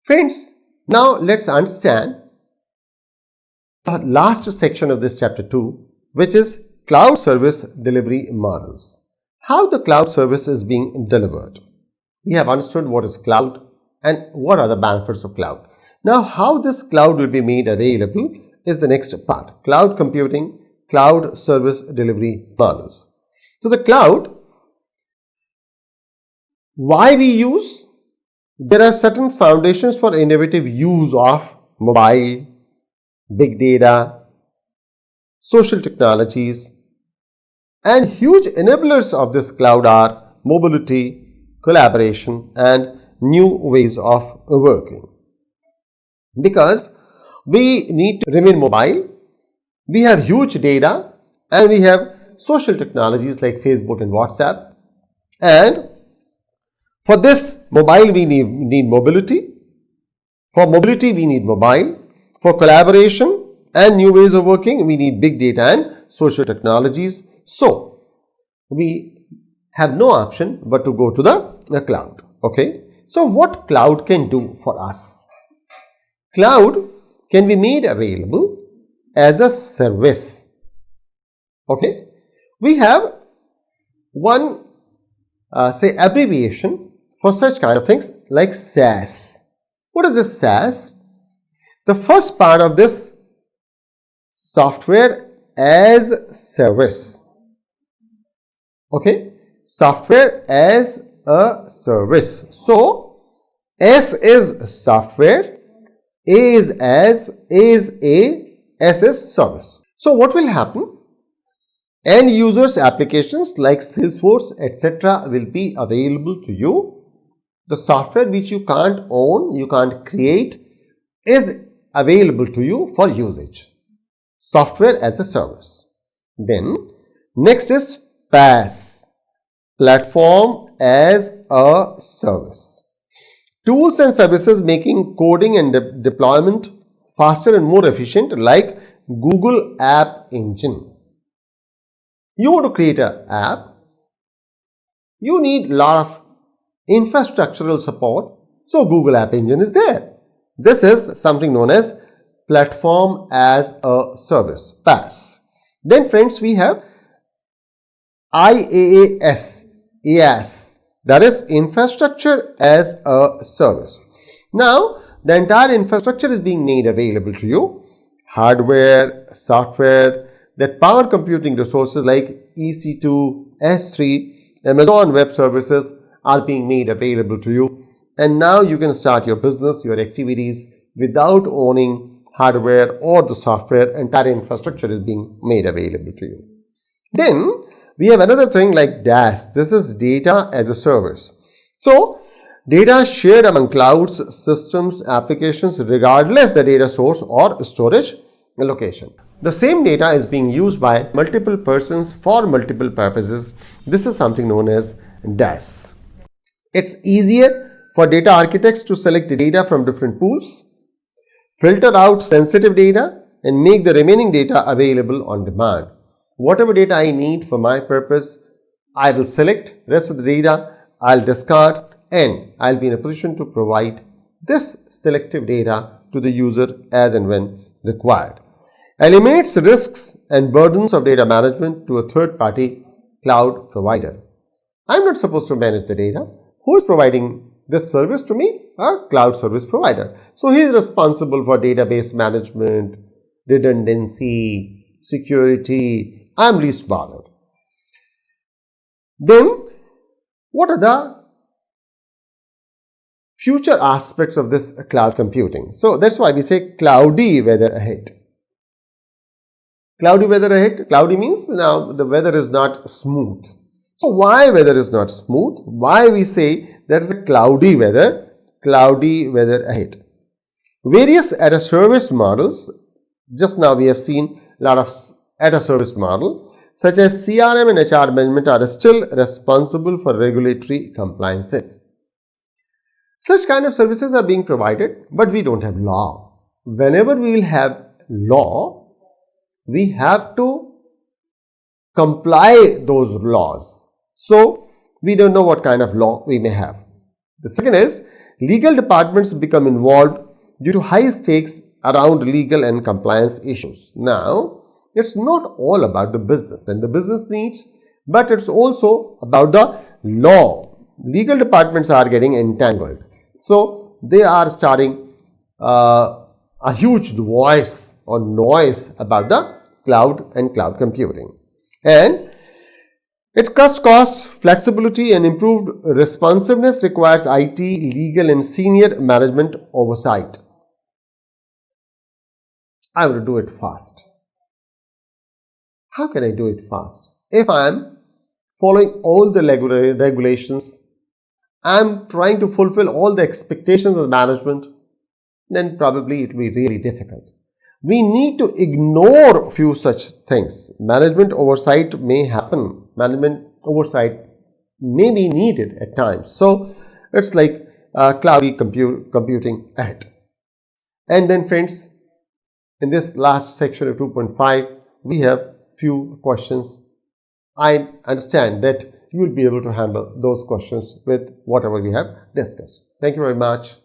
Friends, now let's understand the last section of this chapter 2, which is cloud service delivery models. How the cloud service is being delivered. We have understood what is cloud and what are the benefits of cloud. Now, how this cloud will be made available is the next part. Cloud computing, cloud service delivery models. So, the cloud, why we use? There are certain foundations for innovative use of mobile, big data, social technologies, and huge enablers of this cloud are mobility, collaboration, and new ways of working. Because we need to remain mobile, we have huge data, and we have social technologies like Facebook and WhatsApp, and for this mobile we need mobility, for mobility we need mobile, for collaboration and new ways of working we need big data and social technologies. So, we have no option but to go to the cloud. Okay. So, what cloud can do for us? Cloud can be made available as a service. Okay. We have one say abbreviation for such kind of things like SaaS. What is this SaaS? The first part of this, software as service. Okay, software as a service. So, S is software, A is as, A is A, S is service. So, what will happen? End users applications like Salesforce, etc. will be available to you. The software which you can't own, you can't create, is available to you for usage. Software as a service. Then, next is PaaS, platform as a service. Tools and services making coding and deployment faster and more efficient, like Google App Engine. You want to create an app, you need a lot of infrastructural support, so Google App Engine is there. This is something known as platform as a service, PaaS. Then friends, we have IaaS, that is infrastructure as a service. Now, the entire infrastructure is being made available to you. Hardware, software that power computing resources like EC2, S3, Amazon Web Services are being made available to you. And now you can start your business, your activities without owning hardware or the software. Entire infrastructure is being made available to you. Then we have another thing like DaaS. This is data as a service. So, data shared among clouds, systems, applications regardless the data source or storage location. The same data is being used by multiple persons for multiple purposes. This is something known as DaaS. It's easier for data architects to select the data from different pools, filter out sensitive data, and make the remaining data available on demand. Whatever data I need for my purpose, I will select. Rest of the data I'll discard, and I'll be in a position to provide this selective data to the user as and when required. Eliminates risks and burdens of data management to a third-party cloud provider. I'm not supposed to manage the data. Who is providing this service to me? A cloud service provider. So, he is responsible for database management, redundancy, security. I'm least bothered. Then, what are the future aspects of this cloud computing? So, that's why we say cloudy weather ahead. Cloudy weather ahead. Cloudy means now the weather is not smooth. So, why weather is not smooth? Why we say that is a cloudy weather ahead. Various as-a-service models. Just now we have seen a lot of as-a-service model such as CRM and HR management are still responsible for regulatory compliances. Such kind of services are being provided, but we don't have law. Whenever we will have law, we have to comply those laws. So, we don't know what kind of law we may have. The second is legal departments become involved due to high stakes around legal and compliance issues. Now, it's not all about the business and the business needs, but it's also about the law. Legal departments are getting entangled. So, they are starting a huge voice or noise about the cloud and cloud computing. And it cuts costs, flexibility, and improved responsiveness requires IT, legal, and senior management oversight. I will do it fast. How can I do it fast? If I am following all the regulations, I am trying to fulfill all the expectations of the management, then probably it will be really difficult. We need to ignore a few such things. Management oversight may happen. Management oversight may be needed at times. So, it's like cloudy computing ahead. And then friends, in this last section of 2.5, we have few questions. I understand that you will be able to handle those questions with whatever we have discussed. Thank you very much.